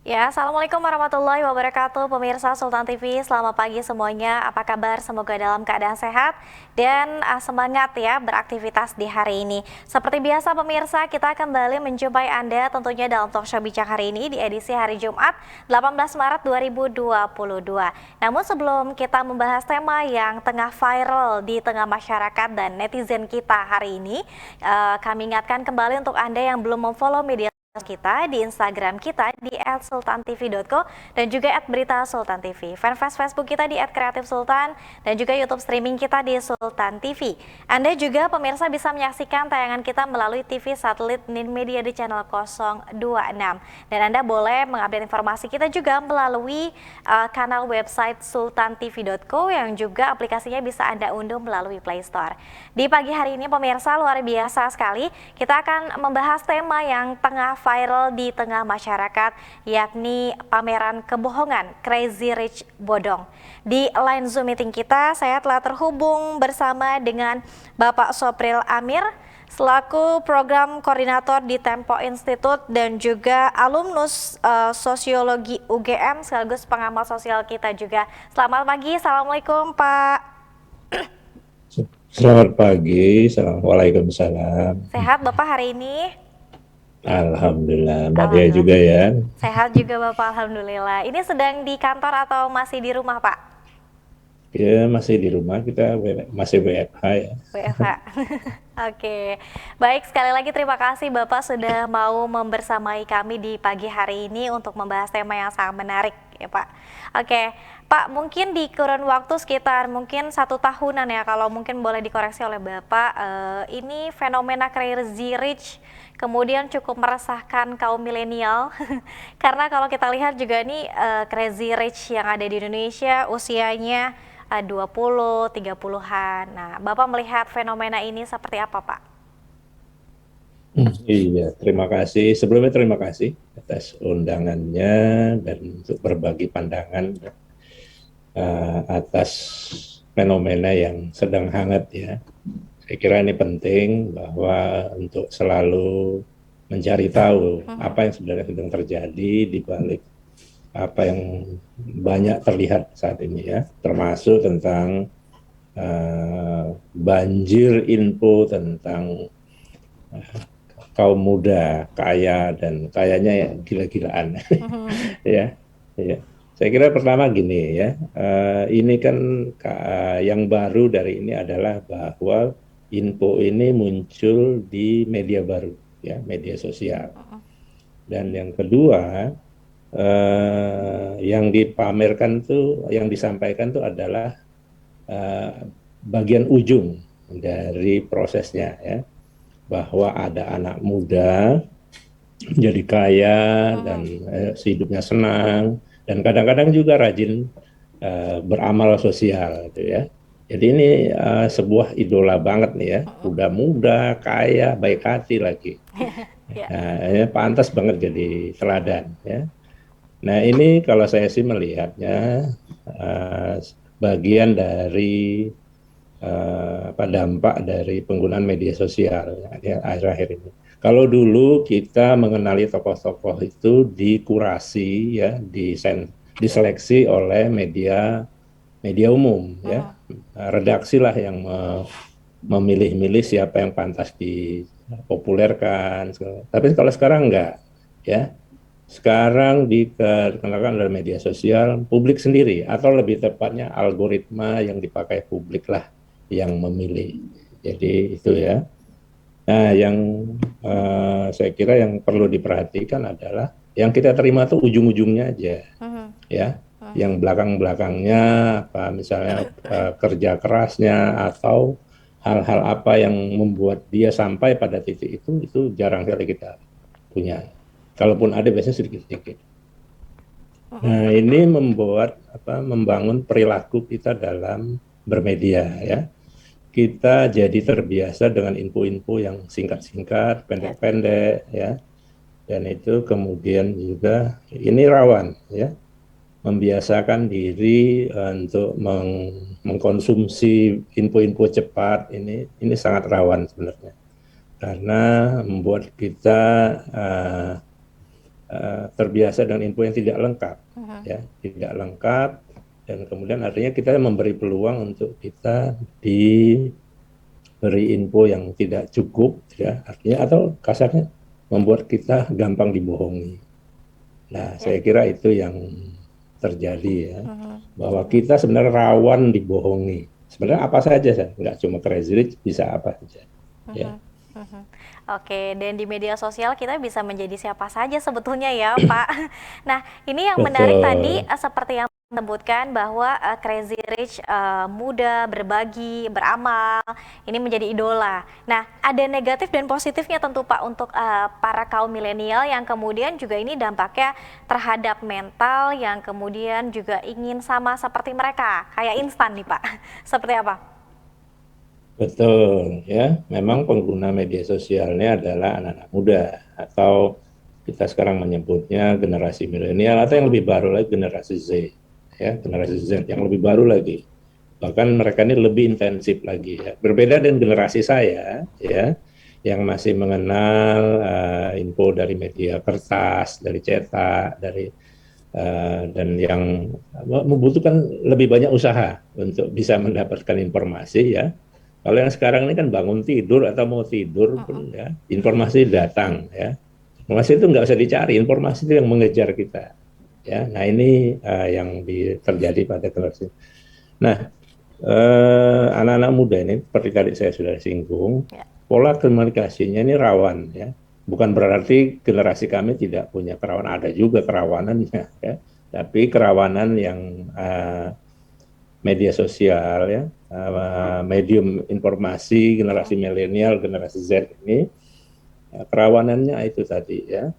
Ya, Assalamualaikum warahmatullahi wabarakatuh, pemirsa Sultan TV. Selamat pagi semuanya. Apa kabar? Semoga dalam keadaan sehat dan semangat ya beraktivitas di hari ini. Seperti biasa pemirsa, kita kembali menjumpai Anda tentunya dalam talk show bijak hari ini di edisi hari Jumat 18 Maret 2022. Namun sebelum kita membahas tema yang tengah viral di tengah masyarakat dan netizen kita hari ini, kami ingatkan kembali untuk Anda yang belum memfollow media kita di Instagram kita di @sultantv.co dan juga @beritasultantv. Fanpage Facebook kita di @kreatifsultan dan juga YouTube streaming kita di Sultan TV. Anda juga pemirsa bisa menyaksikan tayangan kita melalui TV satelit Ninmedia di channel 026. Dan Anda boleh mengupdate informasi kita juga melalui kanal website sultantv.co yang juga aplikasinya bisa Anda unduh melalui Play Store. Di pagi hari ini pemirsa luar biasa sekali, kita akan membahas tema yang tengah viral di tengah masyarakat, yakni pameran kebohongan Crazy Rich Bodong. Di line Zoom meeting kita, saya telah terhubung bersama dengan Bapak Sopril Amir, selaku program koordinator di Tempo Institute dan juga alumnus sosiologi UGM sekaligus pengamat sosial kita juga. Selamat pagi, Assalamualaikum Pak. Selamat pagi, Waalaikumsalam. Sehat Bapak hari ini? Alhamdulillah, Mbak Dia Alhamdulillah. juga ya. Sehat juga Bapak, Alhamdulillah. Ini sedang di kantor atau masih di rumah Pak? Ya masih di rumah, kita masih WFH ya. WFH. Oke, baik sekali lagi terima kasih Bapak sudah mau membersamai kami di pagi hari ini untuk membahas tema yang sangat menarik ya Pak. Oke, Pak mungkin di kurun waktu sekitar mungkin 1 tahunan ya kalau mungkin boleh dikoreksi oleh Bapak, ini fenomena Crazy Rich kemudian cukup meresahkan kaum milenial karena kalau kita lihat juga nih Crazy Rich yang ada di Indonesia usianya 20, 30-an. Nah, Bapak melihat fenomena ini seperti apa, Pak? Iya, terima kasih. Sebelumnya terima kasih atas undangannya dan untuk berbagi pandangan atas fenomena yang sedang hangat ya. Saya kira ini penting bahwa untuk selalu mencari tahu apa yang sebenarnya sedang terjadi di balik apa yang banyak terlihat saat ini ya, termasuk tentang banjir info tentang kaum muda kaya dan kayaknya ya gila-gilaan ya. Ya. Saya kira pertama gini ya, ini kan yang baru dari ini adalah bahwa info ini muncul di media baru ya, media sosial. Dan yang kedua, yang dipamerkan tuh, yang disampaikan tuh adalah bagian ujung dari prosesnya ya, bahwa ada anak muda jadi kaya dan hidupnya senang dan kadang-kadang juga rajin beramal sosial gitu ya. Jadi ini sebuah idola banget nih ya, udah muda, kaya, baik hati lagi. Nah, ya, pantas banget jadi teladan ya. Nah ini kalau saya sih melihatnya bagian dari dampak dari penggunaan media sosial ya, akhir-akhir ini. Kalau dulu kita mengenali tokoh-tokoh itu dikurasi ya, diseleksi oleh media umum ya, redaksi lah yang memilih-milih siapa yang pantas dipopulerkan. Tapi kalau sekarang enggak ya. Sekarang dikenalkan oleh media sosial, publik sendiri atau lebih tepatnya algoritma yang dipakai publik lah yang memilih. Jadi itu ya. Nah, yang saya kira yang perlu diperhatikan adalah yang kita terima tuh ujung-ujungnya aja, ya. Yang belakang-belakangnya apa misalnya kerja kerasnya atau hal-hal apa yang membuat dia sampai pada titik itu jarang sekali kita punya. Kalaupun ada biasanya sedikit-sedikit. Nah, ini membangun perilaku kita dalam bermedia ya. Kita jadi terbiasa dengan info-info yang singkat-singkat, pendek-pendek ya. Dan itu kemudian juga ini rawan ya. Membiasakan diri untuk mengkonsumsi info-info cepat ini sangat rawan sebenarnya. Karena membuat kita terbiasa dengan info yang tidak lengkap, ya, tidak lengkap, dan kemudian artinya kita memberi peluang untuk kita diberi info yang tidak cukup, ya, artinya atau kasarnya membuat kita gampang dibohongi. Nah, Ya. saya kira itu yang terjadi ya, bahwa kita sebenarnya rawan dibohongi. Sebenarnya apa saja, nggak cuma Crazy Rich, bisa apa saja, ya. Oke, dan di media sosial kita bisa menjadi siapa saja sebetulnya ya, Pak. Nah, ini yang menarik tadi Betul. seperti yang disebutkan bahwa Crazy Rich muda, berbagi, beramal, ini menjadi idola. Nah, ada negatif dan positifnya tentu Pak untuk para kaum milenial yang kemudian juga ini dampaknya terhadap mental yang kemudian juga ingin sama seperti mereka, kayak instan nih Pak. Seperti apa? Betul, ya. Memang pengguna media sosialnya adalah anak-anak muda atau kita sekarang menyebutnya generasi milenial atau yang lebih baru lagi generasi Z, ya, generasi Z yang lebih baru lagi. Bahkan mereka ini lebih intensif lagi, ya. Berbeda dengan generasi saya, ya, yang masih mengenal info dari media kertas, dari cetak, dari dan yang membutuhkan lebih banyak usaha untuk bisa mendapatkan informasi, ya. Kalau yang sekarang ini kan bangun tidur atau mau tidur pun, ya, informasi datang, ya. Informasi itu nggak usah dicari, informasi itu yang mengejar kita, ya. Nah ini yang terjadi pada generasi. Nah, anak-anak muda ini seperti tadi saya sudah singgung, Ya. pola komunikasinya ini rawan, ya. Bukan berarti generasi kami tidak punya kerawanan, ada juga kerawanannya, ya. Tapi kerawanan yang media sosial, ya, medium informasi generasi milenial, generasi Z ini, kerawanannya itu tadi, ya.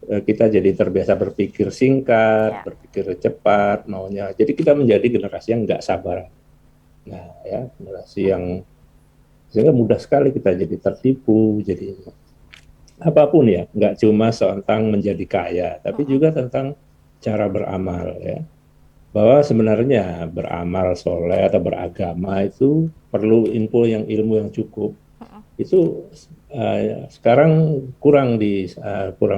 Kita jadi terbiasa berpikir singkat, Ya. berpikir cepat, maunya. Jadi kita menjadi generasi yang nggak sabar. Nah, ya, generasi yang sehingga mudah sekali kita jadi tertipu, jadi apapun, ya, nggak cuma tentang menjadi kaya, tapi juga tentang cara beramal, ya. Bahwa sebenarnya beramal soleh atau beragama itu perlu info yang ilmu yang cukup. Itu sekarang kurang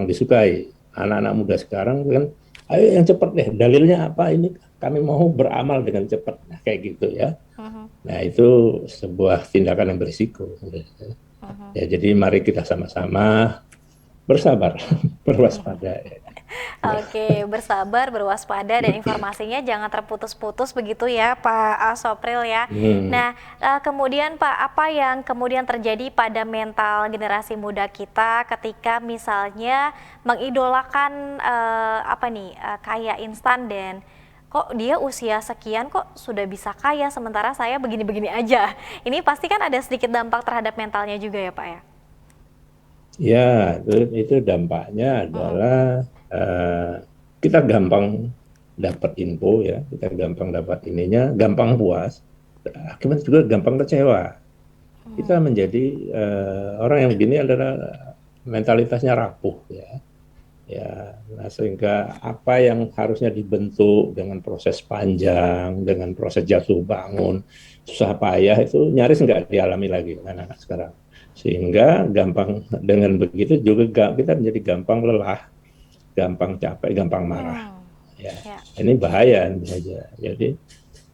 disukai anak-anak muda sekarang kan. Ayo yang cepat deh, dalilnya apa ini? Kami mau beramal dengan cepat, nah, kayak gitu ya. Nah itu sebuah tindakan yang berisiko. Ya, jadi mari kita sama-sama bersabar, berwaspada. Ya. Oke, bersabar, berwaspada, dan informasinya jangan terputus-putus begitu ya Pak Sopril ya. Hmm. Nah, kemudian Pak, apa yang kemudian terjadi pada mental generasi muda kita ketika misalnya mengidolakan kaya instan dan kok dia usia sekian kok sudah bisa kaya sementara saya begini-begini aja. Ini pasti kan ada sedikit dampak terhadap mentalnya juga ya Pak ya? Ya, itu dampaknya adalah kita gampang dapat info, ya, kita gampang dapat ininya, gampang puas, akibatnya juga gampang kecewa. Kita menjadi orang yang begini adalah mentalitasnya rapuh, ya. Ya, nah sehingga apa yang harusnya dibentuk dengan proses panjang, dengan proses jatuh bangun, susah payah itu nyaris nggak dialami lagi anak-anak sekarang. Sehingga gampang dengan begitu juga kita menjadi gampang lelah, gampang capek, gampang marah. Ya, Ya. ini bahaya saja. Jadi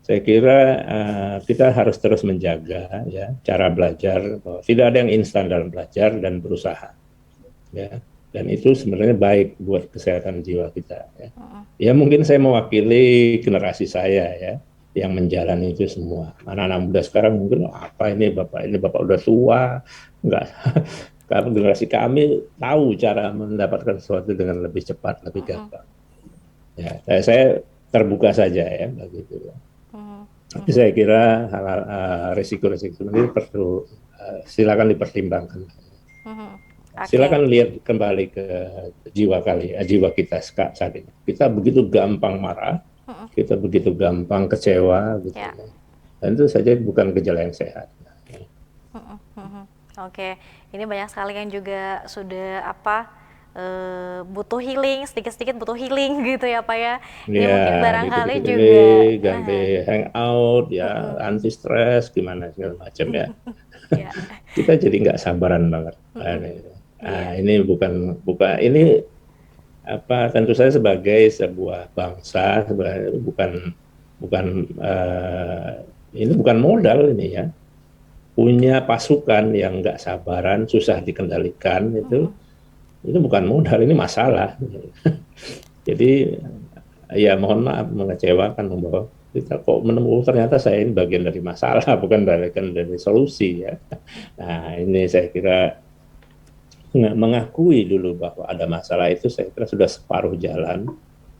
saya kira kita harus terus menjaga, ya, cara belajar. Bahwa tidak ada yang instan dalam belajar dan berusaha, ya, dan itu sebenarnya baik buat kesehatan jiwa kita, ya. Ya mungkin saya mewakili generasi saya, ya, yang menjalani itu semua. Anak-anak muda sekarang mungkin apa ini bapak udah tua, enggak. Kalau generasi kami tahu cara mendapatkan sesuatu dengan lebih cepat, lebih gampang. Ya, saya terbuka saja, ya, begitu. Tapi saya kira hal-hal risiko-risiko ini perlu silakan dipertimbangkan. Oke. Silakan lihat kembali ke jiwa kita saat ini. Kita begitu gampang marah, kita begitu gampang kecewa, gitu. Ya. Dan itu saja bukan gejala yang sehat. Oke, ini banyak sekali yang juga sudah butuh healing, sedikit-sedikit butuh healing gitu ya Pak ya. Ini Ya, mungkin barangkali dikit-dikit ini juga, ganti hangout, ya, anti stres, gimana segala macam, ya. ya, Kita jadi nggak sabaran banget. iya, Ini bukan bukan ini tentu saja sebagai sebuah bangsa, bukan bukan ini bukan modal ini ya, punya pasukan yang nggak sabaran, susah dikendalikan itu bukan modal, ini masalah. Jadi ya mohon maaf mengecewakan bahwa kita kok menemukan ternyata saya ini bagian dari masalah, bukan bagian dari solusi ya. Nah ini saya kira mengakui dulu bahwa ada masalah itu saya kira sudah separuh jalan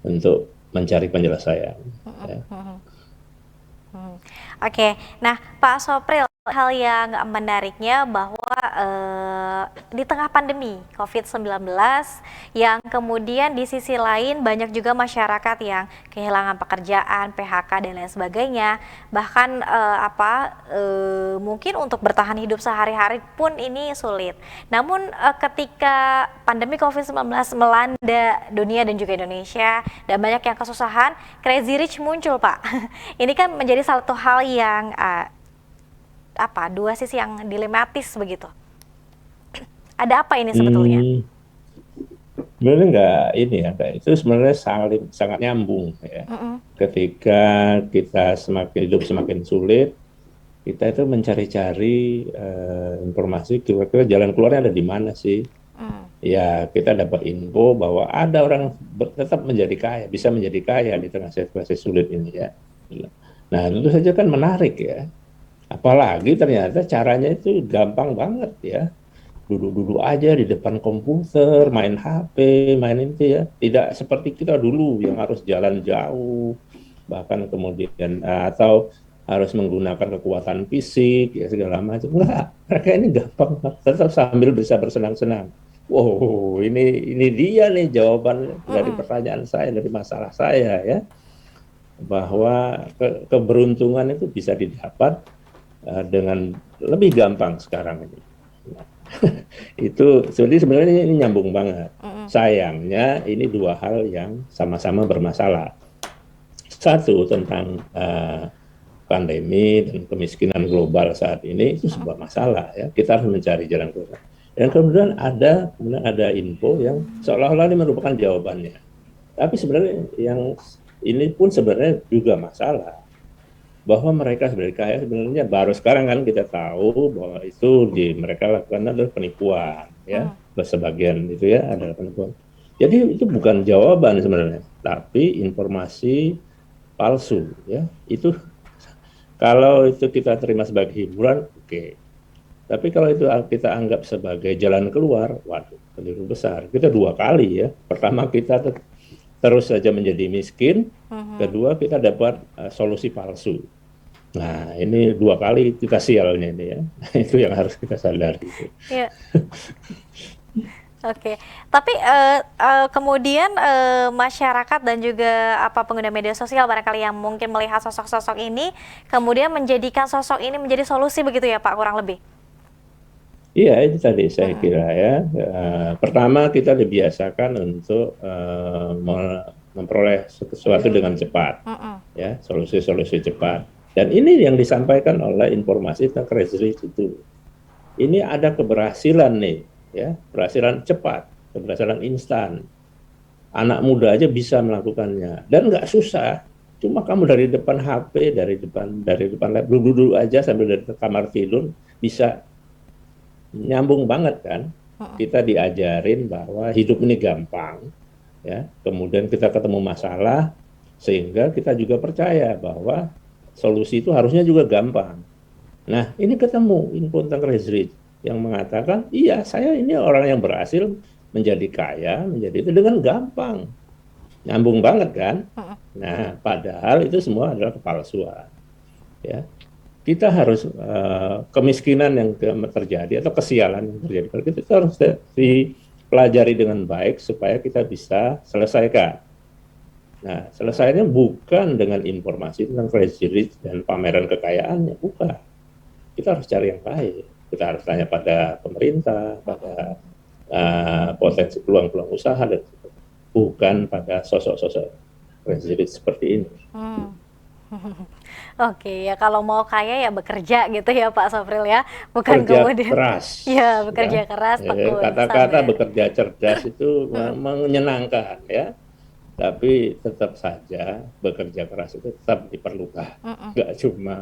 untuk mencari penyelesaian. Ya. Oke, nah Pak Sopril, hal yang menariknya bahwa di tengah pandemi COVID-19 yang kemudian di sisi lain banyak juga masyarakat yang kehilangan pekerjaan, PHK dan lain sebagainya, bahkan mungkin untuk bertahan hidup sehari-hari pun ini sulit. Namun ketika pandemi COVID-19 melanda dunia dan juga Indonesia dan banyak yang kesusahan, Crazy Rich muncul, Pak. Ini kan menjadi satu hal yang dua sisi yang dilematis begitu. Ada apa ini sebetulnya? Sebenarnya nggak ini ya, itu sebenarnya sangat nyambung ya. Ketika kita semakin hidup semakin sulit, kita itu mencari-cari informasi kira-kira jalan keluarnya ada di mana sih. Ya kita dapat info bahwa ada orang tetap menjadi kaya, bisa menjadi kaya di tengah situasi sulit ini ya. Nah tentu saja kan menarik ya. Apalagi ternyata caranya itu gampang banget ya. Duduk-duduk aja di depan komputer, main HP, main itu ya. Tidak seperti kita dulu yang harus jalan jauh, bahkan kemudian atau harus menggunakan kekuatan fisik ya segala macam. Enggak, mereka ini gampang, tetap sambil bisa bersenang-senang. Wow, ini dia nih jawaban dari pertanyaan saya, dari masalah saya ya, bahwa keberuntungan itu bisa didapat dengan lebih gampang sekarang ini. Itu sebenarnya ini nyambung banget. Sayangnya ini dua hal yang sama-sama bermasalah. Satu tentang pandemi dan kemiskinan global saat ini itu sebuah masalah ya. Kita harus mencari jalan keluar. Dan kemudian ada info yang seolah-olah ini merupakan jawabannya. Tapi sebenarnya yang ini pun sebenarnya juga masalah. Bahwa mereka sebenarnya kaya sebenarnya baru sekarang kan kita tahu bahwa itu mereka lakukan adalah penipuan ya, sebagian itu ya adalah penipuan. Jadi itu bukan jawaban sebenarnya, tapi informasi palsu ya. Itu kalau itu kita terima sebagai hiburan, oke. Tapi kalau itu kita anggap sebagai jalan keluar, waduh, keliru besar. Kita dua kali ya. Pertama kita terus saja menjadi miskin, kedua kita dapat solusi palsu. Nah ini dua kali kita sialnya ini ya, itu yang harus kita sadari. Ya. Oke, tapi kemudian masyarakat dan juga pengguna media sosial barangkali yang mungkin melihat sosok-sosok ini, kemudian menjadikan sosok ini menjadi solusi begitu ya Pak, kurang lebih? Iya, itu tadi saya kira ya. Pertama kita dibiasakan untuk memperoleh sesuatu dengan cepat, ya solusi-solusi cepat. Dan ini yang disampaikan oleh informasi tentang Crazy Rich itu. Ini ada keberhasilan nih, ya keberhasilan cepat, keberhasilan instan. Anak muda aja bisa melakukannya dan nggak susah. Cuma kamu dari depan HP, dari depan laptop, duduk aja sambil dari kamar tidur bisa. Nyambung banget kan, kita diajarin bahwa hidup ini gampang ya, kemudian kita ketemu masalah sehingga kita juga percaya bahwa solusi itu harusnya juga gampang. Nah ini ketemu info tentang Crazy Rich yang mengatakan iya saya ini orang yang berhasil menjadi kaya, menjadi itu dengan gampang, nyambung banget kan. Nah padahal itu semua adalah kepalsuan ya. Kita harus kemiskinan yang terjadi atau kesialan yang terjadi, kita harus dipelajari dengan baik supaya kita bisa selesaikan. Nah, selesainya bukan dengan informasi tentang Crazy Rich dan pameran kekayaannya, bukan. Kita harus cari yang baik. Kita harus tanya pada pemerintah, pada potensi peluang-peluang usaha, dan bukan pada sosok-sosok Crazy Rich seperti ini. Oke, ya kalau mau kaya ya bekerja gitu ya Pak Sofril ya, bukan Kerja kemudian keras, ya ya. bekerja keras, tekun, Kata-kata sabar. bekerja cerdas itu Mhm, menyenangkan, ya. Tapi tetap saja bekerja keras itu tetap diperlukan, mhm, nggak cuma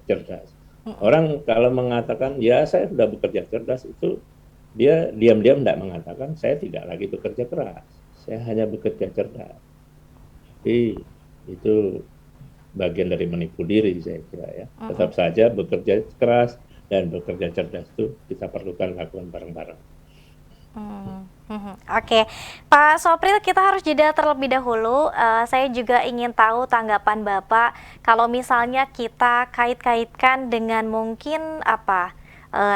cerdas. mhm, Orang kalau mengatakan, ya saya sudah bekerja cerdas, itu dia diam-diam tidak mengatakan, saya tidak lagi bekerja keras, saya hanya bekerja cerdas. Tapi itu bagian dari menipu diri, saya kira, ya. mhm. Tetap saja bekerja keras dan bekerja cerdas itu kita perlukan lakukan bareng-bareng. Oke, Pak Sopril, kita harus jeda terlebih dahulu. Saya juga ingin tahu tanggapan Bapak kalau misalnya kita kait-kaitkan dengan mungkin apa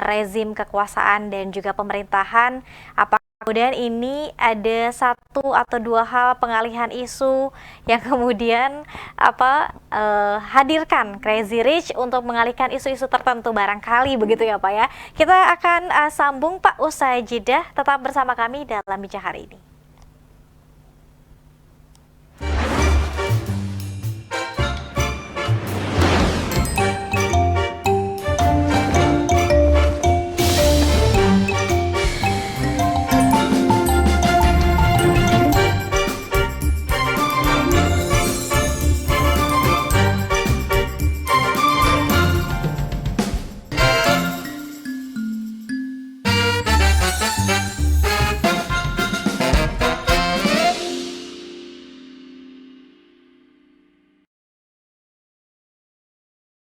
rezim kekuasaan dan juga pemerintahan. Apakah kemudian ini ada satu atau dua hal pengalihan isu yang kemudian apa hadirkan Crazy Rich untuk mengalihkan isu-isu tertentu barangkali begitu ya Pak ya. Kita akan sambung Pak usai jeda, tetap bersama kami dalam bicara hari ini.